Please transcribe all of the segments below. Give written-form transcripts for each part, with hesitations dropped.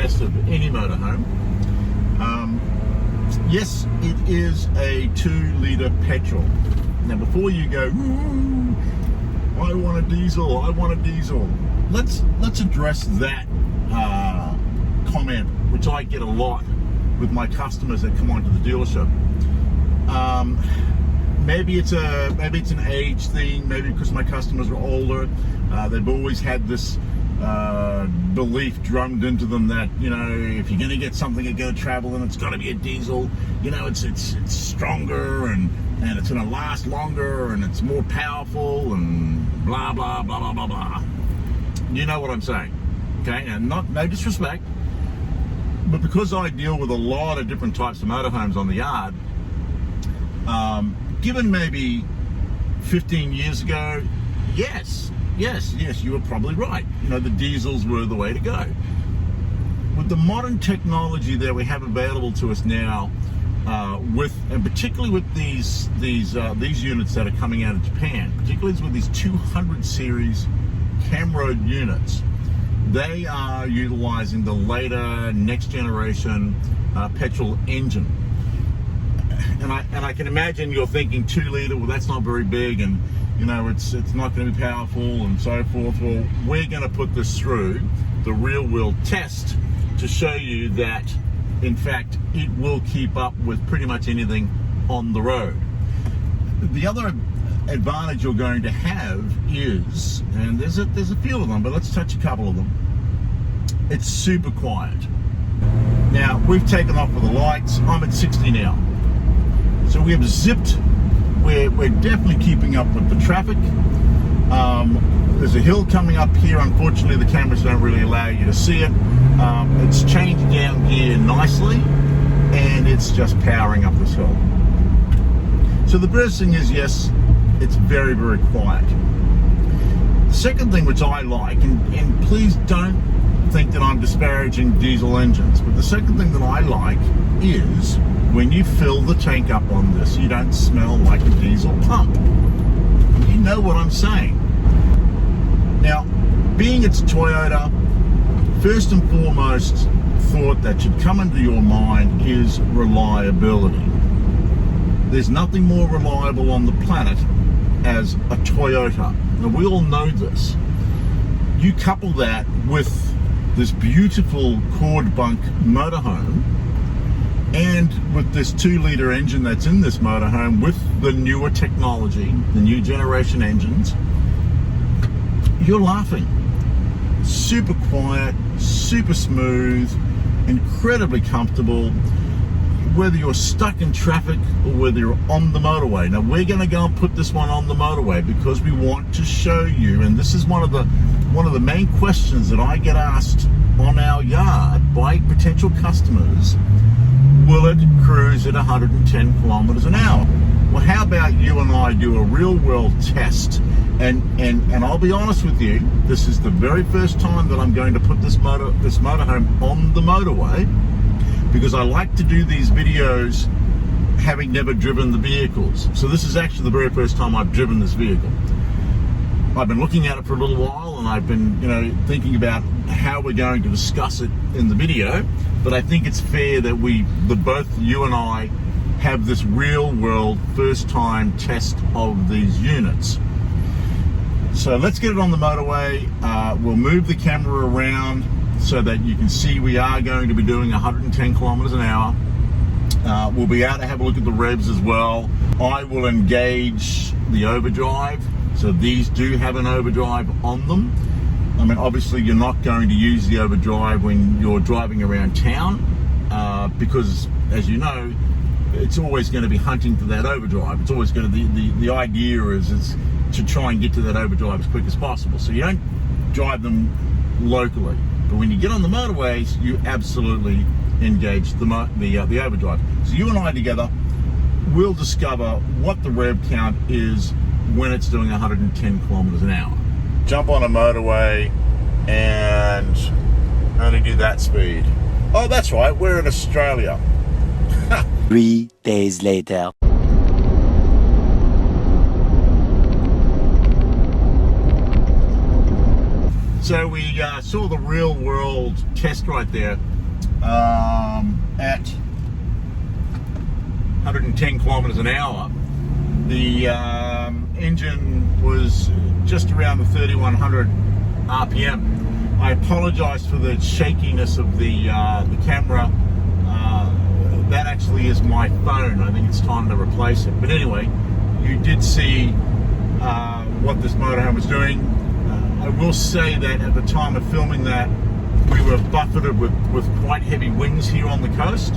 test of any motorhome. Yes, it is a 2-litre petrol. Now, before you go, ooh, I want a diesel, let's address that comment, which I get a lot with my customers that come onto the dealership. Maybe it's an age thing. Maybe because my customers are older, they've always had this belief drummed into them that, you know, if you're going to get something you're going to travel in, it's got to be a diesel. You know, it's stronger and it's going to last longer and it's more powerful and blah blah blah blah blah blah. You know what I'm saying, okay? And no disrespect, but because I deal with a lot of different types of motorhomes on the yard, given maybe 15 years ago, yes, you were probably right. You know, the diesels were the way to go. With the modern technology that we have available to us now, and particularly with these units that are coming out of Japan, particularly with these 200 series Camroad units, they are utilizing the later next generation petrol engine. And I can imagine you're thinking 2-litre, well, that's not very big, and you know, it's not going to be powerful and so forth. Well, we're going to put this through the real world test to show you that, in fact, it will keep up with pretty much anything on the road. The other advantage you're going to have is, and there's a few of them, but let's touch a couple of them. It's super quiet. Now, we've taken off with the lights. I'm at 60 now. So we have zipped. We're definitely keeping up with the traffic. There's a hill coming up here. Unfortunately, the cameras don't really allow you to see it. It's changed down here nicely, and it's just powering up this hill. So the first thing is, yes, it's very, very quiet. The second thing which I like, and please don't think that I'm disparaging diesel engines, but the second thing that I like is when you fill the tank up on this, you don't smell like a diesel pump. You know what I'm saying. Now, being it's Toyota, first and foremost thought that should come into your mind is reliability. There's nothing more reliable on the planet as a Toyota. Now, we all know this. You couple that with this beautiful CORDE Bunk motorhome, and with this 2-litre engine that's in this motorhome with the newer technology, the new generation engines, you're laughing. Super quiet, super smooth, incredibly comfortable, whether you're stuck in traffic or whether you're on the motorway. Now, we're going to go and put this one on the motorway because we want to show you, and this is one of the main questions that I get asked on our yard by potential customers. Will it cruise at 110 kilometers an hour? Well, how about you and I do a real world test? And I'll be honest with you, this is the very first time that I'm going to put this motorhome on the motorway, because I like to do these videos having never driven the vehicles. So this is actually the very first time I've driven this vehicle. I've been looking at it for a little while, and I've been, you know, thinking about how we're going to discuss it in the video. But I think it's fair that both you and I have this real world first time test of these units. So let's get it on the motorway. We'll move the camera around so that you can see we are going to be doing 110 kilometers an hour. We'll be able to have a look at the revs as well. I will engage the overdrive. So these do have an overdrive on them. I mean, obviously you're not going to use the overdrive when you're driving around town, because, as you know, it's always going to be hunting for that overdrive. It's always going to, the idea is to try and get to that overdrive as quick as possible. So you don't drive them locally. But when you get on the motorways, you absolutely engage the overdrive. So you and I together will discover what the rev count is when it's doing 110 kilometers an hour. Jump on a motorway and only do that speed. Oh, that's right, we're in Australia. 3 days later. So we saw the real world test right there. at 110 kilometers an hour. The engine was just around the 3100 RPM. I apologize for the shakiness of the camera. That actually is my phone. I think it's time to replace it. But anyway, you did see what this motorhome was doing. I will say that at the time of filming that, we were buffeted with quite heavy winds here on the coast.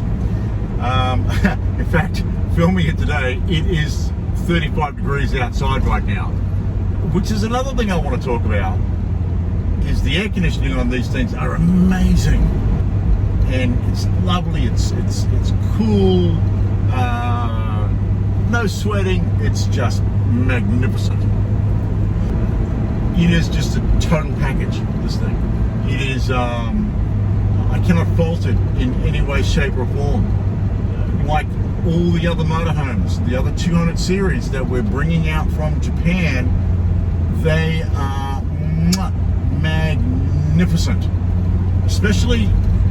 In fact, filming it today, it is 35 degrees outside right now, which is another thing I want to talk about. Is the air conditioning on these things are amazing, and it's lovely. It's cool. No sweating. It's just magnificent. It is just a total package. This thing. It is. I cannot fault it in any way, shape, or form. Like all the other motorhomes, the other 200 series that we're bringing out from Japan, they are magnificent. Especially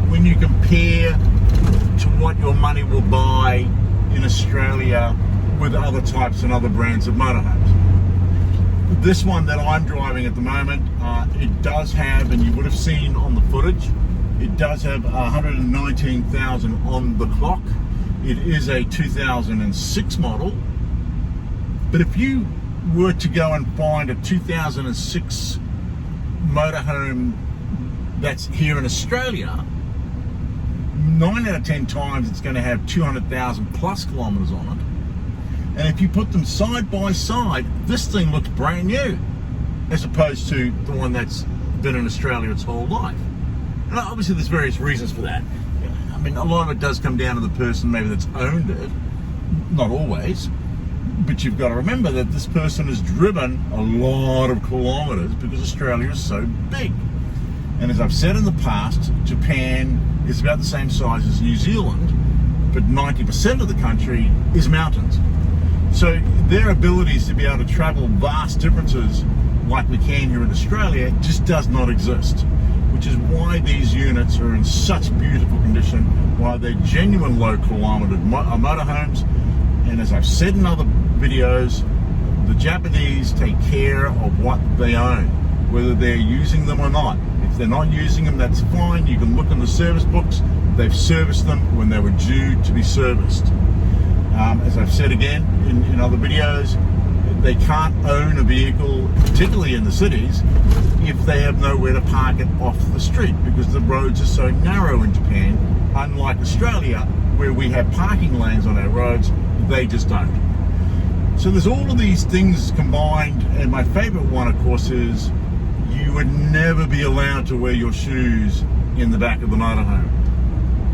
when you compare to what your money will buy in Australia with other types and other brands of motorhomes. This one that I'm driving at the moment, it does have, and you would have seen on the footage, it does have 119,000 on the clock. It is a 2006 model, but if you were to go and find a 2006 motorhome that's here in Australia, 9 out of 10 times it's going to have 200,000 plus kilometers on it. And if you put them side by side, this thing looks brand new, as opposed to the one that's been in Australia its whole life. And obviously there's various reasons for that. I mean, a lot of it does come down to the person maybe that's owned it, not always, but you've got to remember that this person has driven a lot of kilometers because Australia is so big. And as I've said in the past, Japan is about the same size as New Zealand, but 90% of the country is mountains. So their abilities to be able to travel vast differences like we can here in Australia just does not exist, which is why these units are in such beautiful condition, why they're genuine low kilometer motorhomes. And as I've said in other videos, the Japanese take care of what they own, whether they're using them or not. If they're not using them, that's fine. You can look in the service books. They've serviced them when they were due to be serviced. As I've said again in other videos, they can't own a vehicle, particularly in the cities, if they have nowhere to park it off the street, because the roads are so narrow in Japan, unlike Australia, where we have parking lanes on our roads. They just don't. So there's all of these things combined, and my favorite one, of course, is you would never be allowed to wear your shoes in the back of the motorhome.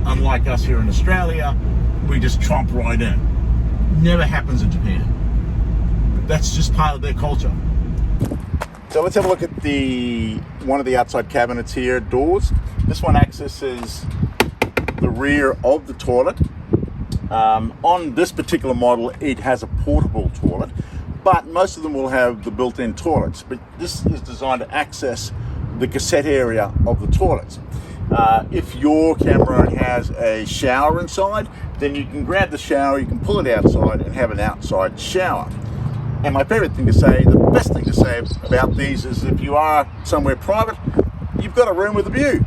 Unlike us here in Australia, we just tromp right in. Never happens in Japan. That's just part of their culture. So let's have a look at one of the outside cabinets here, doors. This one accesses the rear of the toilet. On this particular model, it has a portable toilet, but most of them will have the built-in toilets. But this is designed to access the cassette area of the toilets. If your Camroad has a shower inside, then you can grab the shower, you can pull it outside and have an outside shower. And my favorite thing to say, the best thing to say about these is if you are somewhere private, you've got a room with a view.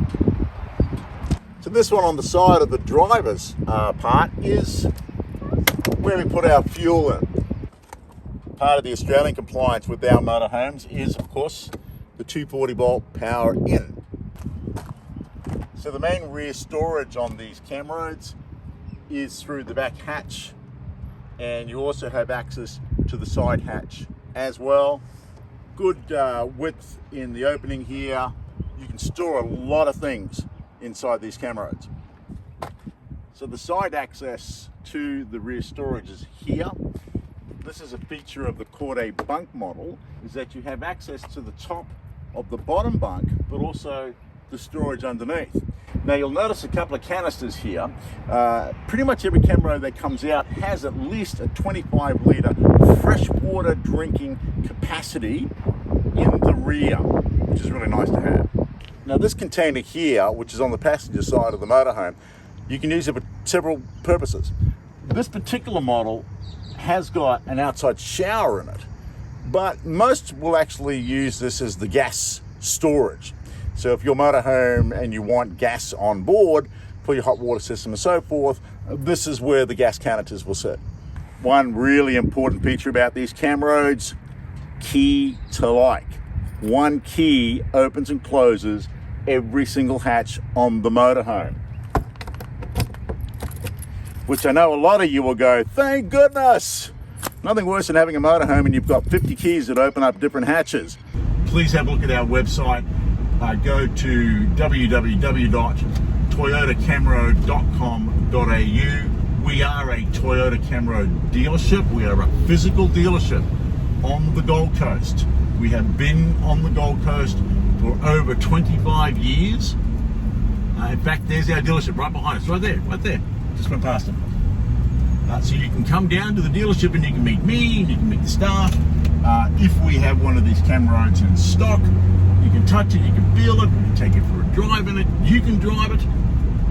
So this one on the side of the driver's part is where we put our fuel in. Part of the Australian compliance with our motorhomes is, of course, the 240 volt power in. So the main rear storage on these Camroads is through the back hatch, and you also have access to the side hatch as well. Good width in the opening here. You can store a lot of things inside these Camroads. So the side access to the rear storage is here. This is a feature of the CORDE Bunk model, is that you have access to the top of the bottom bunk, but also the storage underneath. Now you'll notice a couple of canisters here. Pretty much every Camroad that comes out has at least a 25 litre freshwater drinking capacity in the rear, which is really nice to have. Now this container here, which is on the passenger side of the motorhome, you can use it for several purposes. This particular model has got an outside shower in it, but most will actually use this as the gas storage. So if your motorhome and you want gas on board for your hot water system and so forth, this is where the gas canisters will sit. One really important feature about these Camroads, key to like. One key opens and closes every single hatch on the motorhome. Which I know a lot of you will go, thank goodness! Nothing worse than having a motorhome and you've got 50 keys that open up different hatches. Please have a look at our website. Go to www.toyotacamroad.com.au. We are a Toyota Camroad dealership. We are a physical dealership on the Gold Coast. We have been on the Gold Coast for over 25 years. In fact, there's our dealership right behind us, right there. Just went past it. So you can come down to the dealership and you can meet me and you can meet the staff. If we have one of these Camroads in stock, you can touch it, you can feel it, we can take it for a drive in it, you can drive it,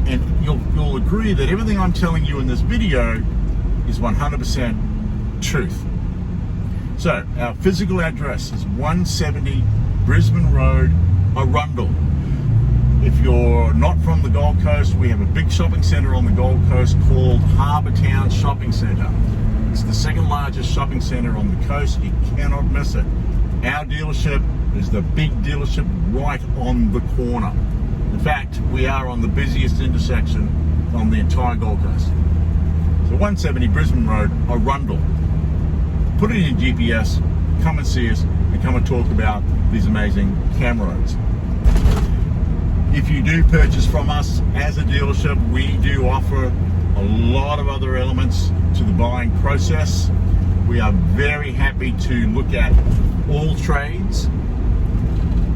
and you'll agree that everything I'm telling you in this video is 100% truth. So our physical address is 170 Brisbane Road, Arundel. If you're not from the Gold Coast, we have a big shopping centre on the Gold Coast called Harbour Town Shopping Centre. It's the second largest shopping centre on the coast. You cannot miss it. Our dealership is the big dealership right on the corner. In fact, we are on the busiest intersection on the entire Gold Coast. So 170 Brisbane Road, Arundel. Put it in your GPS, come and see us, and come and talk about these amazing Camroads. If you do purchase from us as a dealership, we do offer a lot of other elements to the buying process. We are very happy to look at all trades.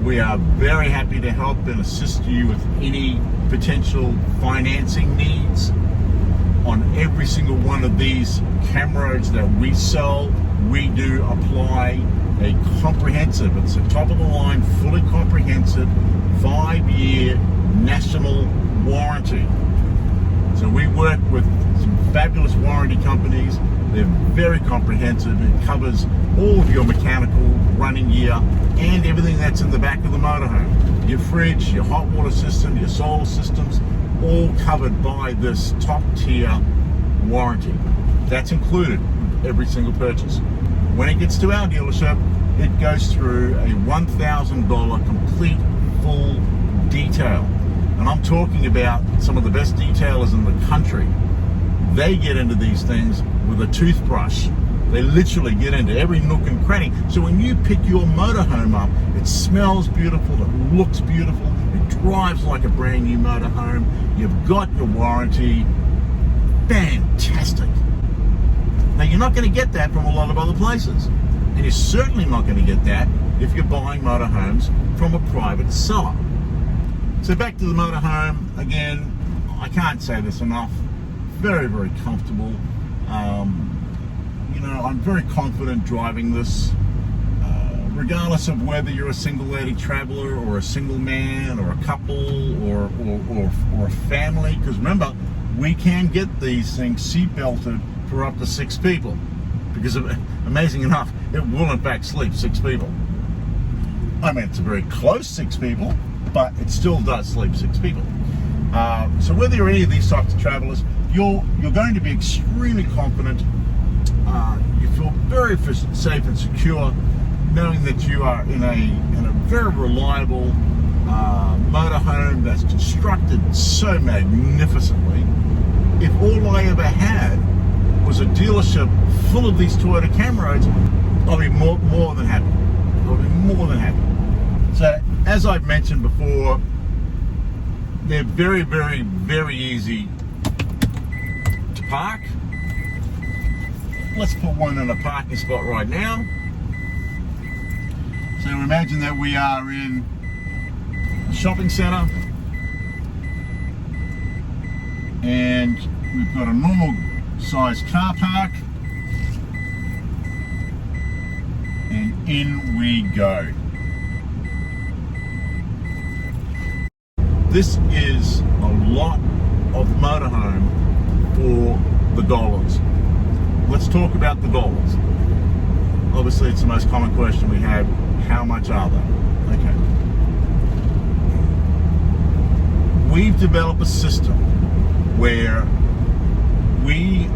We are very happy to help and assist you with any potential financing needs. On every single one of these Camroads that we sell, we do apply a comprehensive, it's a top of the line, fully comprehensive 5-year national warranty. So we work with some fabulous warranty companies. They're very comprehensive. It covers all of your mechanical running gear and everything that's in the back of the motorhome. Your fridge, your hot water system, your solar systems, all covered by this top tier warranty. That's included with every single purchase. When it gets to our dealership, it goes through a $1,000 complete full detail. And I'm talking about some of the best detailers in the country. They get into these things with a toothbrush. They literally get into every nook and cranny. So when you pick your motorhome up, it smells beautiful, it looks beautiful, it drives like a brand new motorhome. You've got your warranty. Fantastic. Now you're not going to get that from a lot of other places. And you're certainly not going to get that if you're buying motorhomes from a private seller. So back to the motorhome, again, I can't say this enough. Very, very comfortable. I'm very confident driving this, regardless of whether you're a single lady traveler or a single man or a couple or a family. Because remember, we can get these things seat belted for up to 6 people. Because amazing enough, it will in fact sleep 6 people. I mean, it's a very close 6 people, but it still does sleep 6 people. So whether you're any of these types of travelers, you're going to be extremely confident. You feel very safe and secure knowing that you are in a very reliable motorhome that's constructed so magnificently. If all I ever had was a dealership full of these Toyota Camroads, I'll be more than happy. I'll be more than happy. So, as I've mentioned before, they're very, very, very easy to park. Let's put one in a parking spot right now. So imagine that we are in a shopping center and we've got a normal size car park, and in we go. This is a lot of motorhome for the dollars. Let's talk about the dollars. Obviously, it's the most common question we have. How much are they? Okay. We've developed a system where we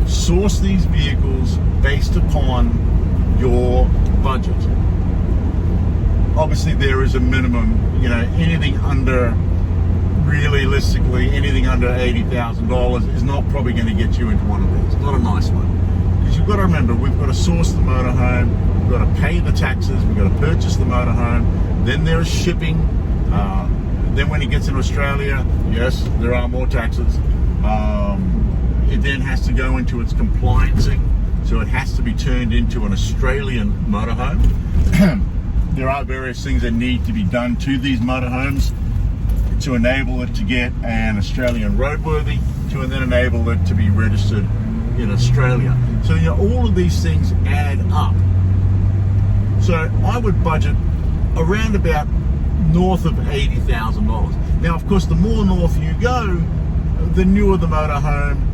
source these vehicles based upon your budget. Obviously, there is a minimum, anything under, realistically, anything under $80,000 is not probably going to get you into one of these. Not a nice one. Because you've got to remember, we've got to source the motorhome, we've got to pay the taxes, we've got to purchase the motorhome, then there is shipping, then when it gets in Australia, yes, there are more taxes. It then has to go into its compliancing, so it has to be turned into an Australian motorhome. There are various things that need to be done to these motorhomes to enable it to get an Australian roadworthy, to then enable it to be registered in Australia. So all of these things add up. So I would budget around about north of $80,000. Now, of course, the more north you go, the newer the motorhome,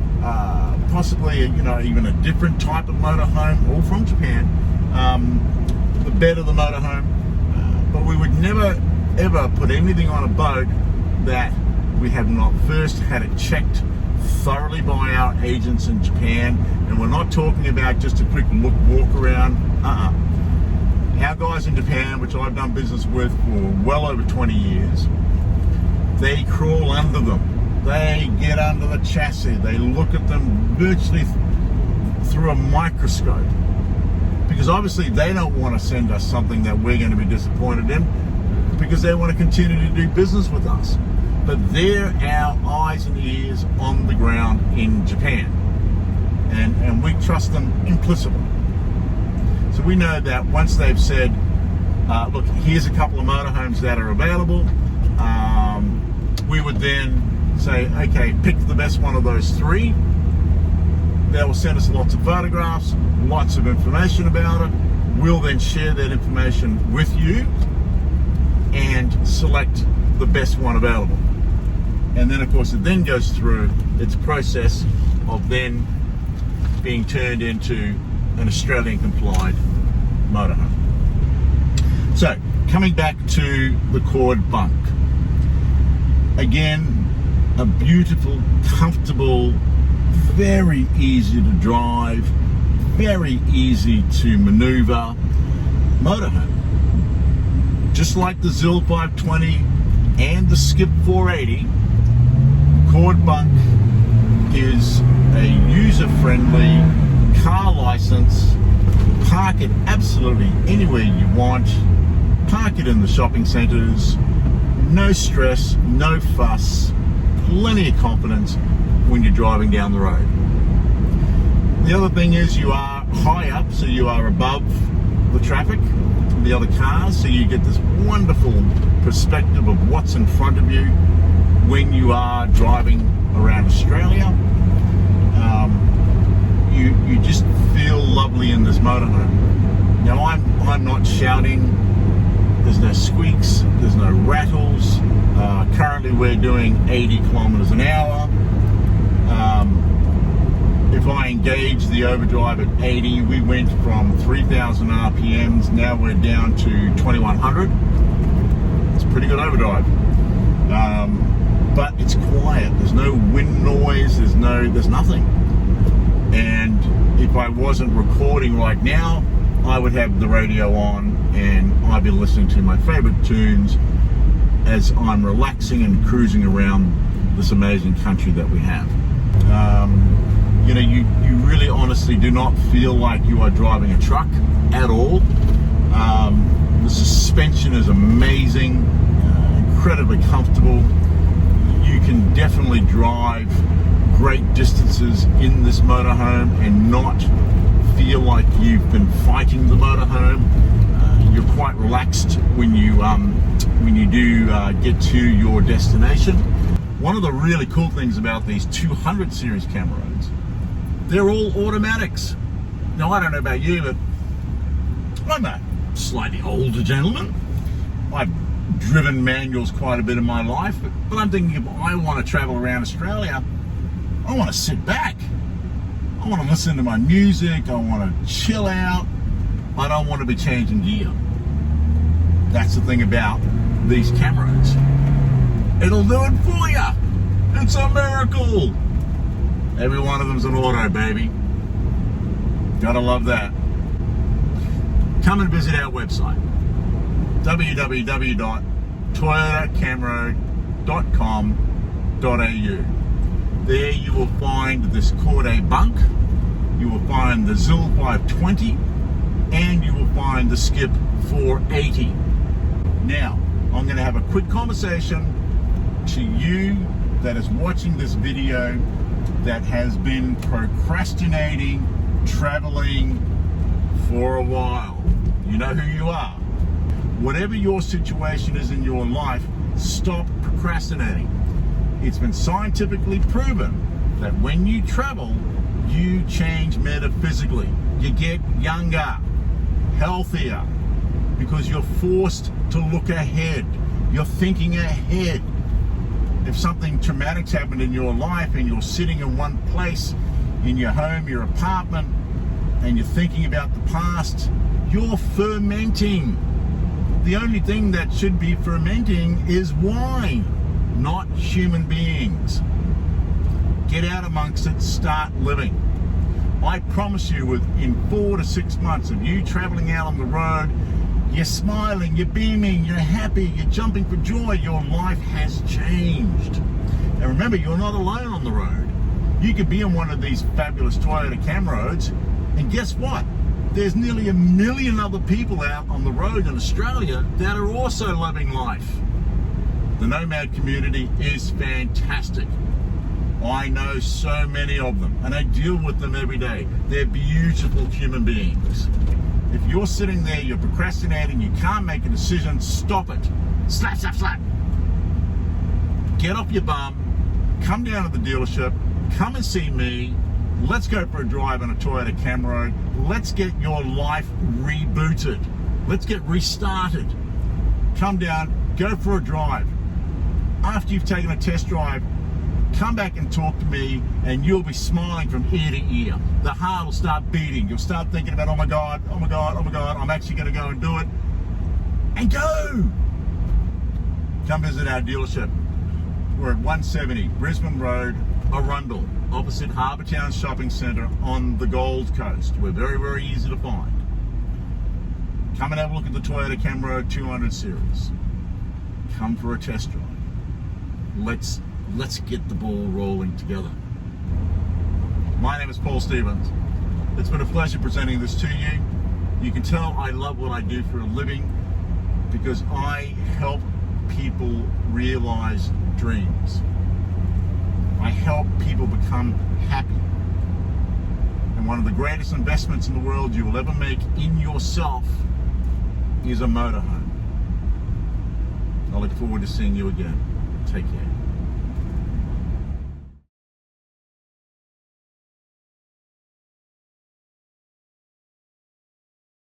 possibly even a different type of motorhome, all from Japan, the better the motorhome. But we would never ever put anything on a boat that we have not first had it checked thoroughly by our agents in Japan. And we're not talking about just a quick walk around. Our guys in Japan, which I've done business with for well over 20 years, they crawl under them. They get under the chassis. They look at them virtually through a microscope. Because obviously they don't want to send us something that we're going to be disappointed in, because they want to continue to do business with us. But they're our eyes and ears on the ground in Japan. And we trust them implicitly. So we know that once they've said, look, here's a couple of motorhomes that are available, we would then say, okay, pick the best one of those three. They will send us lots of photographs, lots of information about it. We'll then share that information with you and select the best one available. And then, of course, it then goes through its process of then being turned into an Australian compliant motorhome. So, coming back to the CORDE Bunk. Again, a beautiful, comfortable, very easy to drive, very easy to maneuver motorhome. Just like the ZIL 520 and the Skip 480, CORDE Bunk is a user-friendly car license. Park it absolutely anywhere you want. Park it in the shopping centres. No stress, no fuss, plenty of confidence when you're driving down the road. The other thing is you are high up, so you are above the traffic, the other cars, so you get this wonderful perspective of what's in front of you when you are driving around Australia. You just feel lovely in this motorhome. Now I'm not shouting. There's no squeaks. There's no rattles. Currently we're doing 80 kilometers an hour. If I engage the overdrive at 80, we went from 3,000 RPMs. Now we're down to 2,100. It's pretty good overdrive. But it's quiet. There's no wind noise. There's nothing. And if I wasn't recording right now, I would have the radio on and I'd be listening to my favorite tunes as I'm relaxing and cruising around this amazing country that we have. You really honestly do not feel like you are driving a truck at all. The suspension is amazing, incredibly comfortable. You can definitely drive great distances in this motorhome and not feel like you've been fighting the motorhome. You're quite relaxed when you do get to your destination. One of the really cool things about these 200 series Camroads, they're all automatics. Now, I don't know about you, but I'm a slightly older gentleman. I've driven manuals quite a bit in my life, but I'm thinking if I want to travel around Australia, I want to sit back. I want to listen to my music. I want to chill out. I don't want to be changing gear. That's the thing about these Camroads. It'll do it for you. It's a miracle. Every one of them's an auto, baby. Gotta love that. Come and visit our website, www.toyotacamroad.com.au. There you will find this CORDE Bunk, you will find the ZIL 520, and you will find the Skip 480. Now, I'm going to have a quick conversation to you that is watching this video that has been procrastinating, traveling for a while. You know who you are. Whatever your situation is in your life, stop procrastinating. It's been scientifically proven that when you travel, you change metaphysically. You get younger, healthier, because you're forced to look ahead. You're thinking ahead. If something traumatic's happened in your life and you're sitting in one place, in your home, your apartment, and you're thinking about the past, you're fermenting. The only thing that should be fermenting is wine, not human beings. Get out amongst it, start living. I promise you, within 4 to 6 months of you traveling out on the road, you're smiling, you're beaming, you're happy, you're jumping for joy. Your life has changed. And remember, you're not alone on the road. You could be in one of these fabulous Toyota Camroads, and guess what? There's nearly 1 million other people out on the road in Australia that are also loving life. The nomad community is fantastic. I know so many of them, and I deal with them every day. They're beautiful human beings. If you're sitting there, you're procrastinating, you can't make a decision, stop it. Slap, slap, slap. Get off your bum, come down to the dealership, come and see me. Let's go for a drive on a Toyota Camroad. Let's get your life rebooted. Let's get restarted. Come down, go for a drive. After you've taken a test drive, come back and talk to me, and you'll be smiling from ear to ear. The heart will start beating. You'll start thinking about, oh my God, oh my God, oh my God, I'm actually going to go and do it. And go! Come visit our dealership. We're at 170 Brisbane Road, Arundel, opposite Harbour Town Shopping Centre on the Gold Coast. We're very, very easy to find. Come and have a look at the Toyota Camroad 200 series. Come for a test drive. Let's get the ball rolling together. My name is Paul Stevens. It's been a pleasure presenting this to you. You can tell I love what I do for a living because I help people realize dreams. I help people become happy. And one of the greatest investments in the world you will ever make in yourself is a motorhome. I look forward to seeing you again. Take care.